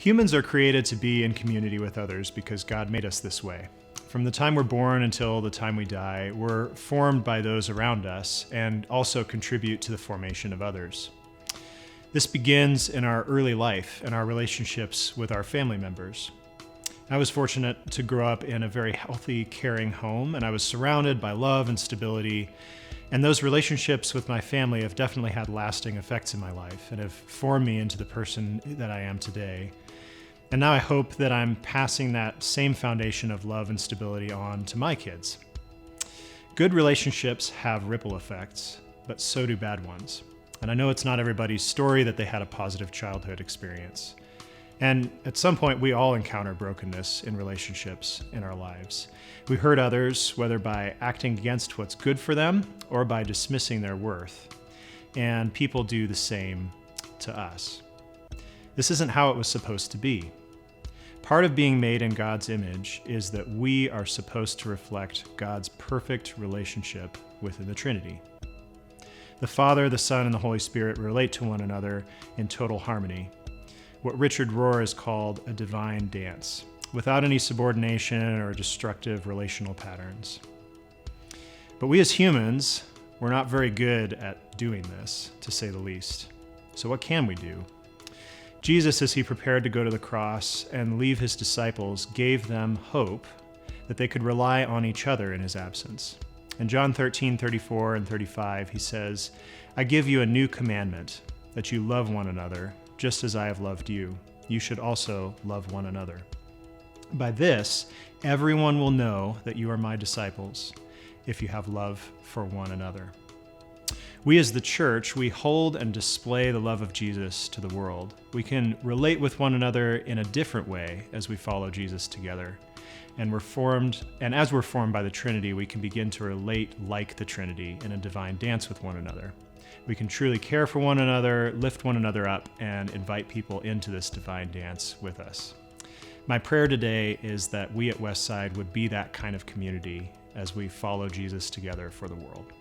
Humans are created to be in community with others because God made us this way. From the time we're born until the time we die, we're formed by those around us and also contribute to the formation of others. This begins in our early life and our relationships with our family members. I was fortunate to grow up in a very healthy, caring home, and I was surrounded by love and stability. And those relationships with my family have definitely had lasting effects in my life and have formed me into the person that I am today. And now I hope that I'm passing that same foundation of love and stability on to my kids. Good relationships have ripple effects, but so do bad ones. And I know it's not everybody's story that they had a positive childhood experience. And at some point, we all encounter brokenness in relationships in our lives. We hurt others, whether by acting against what's good for them or by dismissing their worth. And people do the same to us. This isn't how it was supposed to be. Part of being made in God's image is that we are supposed to reflect God's perfect relationship within the Trinity. The Father, the Son, and the Holy Spirit relate to one another in total harmony, what Richard Rohr has called a divine dance, without any subordination or destructive relational patterns. But we as humans, we're not very good at doing this, to say the least. So what can we do? Jesus, as he prepared to go to the cross and leave his disciples, gave them hope that they could rely on each other in his absence. In John 13:34 and 35, he says, "I give you a new commandment, that you love one another, just as I have loved you. You should also love one another. By this, everyone will know that you are my disciples, if you have love for one another." We as the church, we hold and display the love of Jesus to the world. We can relate with one another in a different way as we follow Jesus together. And as we're formed by the Trinity, we can begin to relate like the Trinity in a divine dance with one another. We can truly care for one another, lift one another up, and invite people into this divine dance with us. My prayer today is that we at Westside would be that kind of community as we follow Jesus together for the world.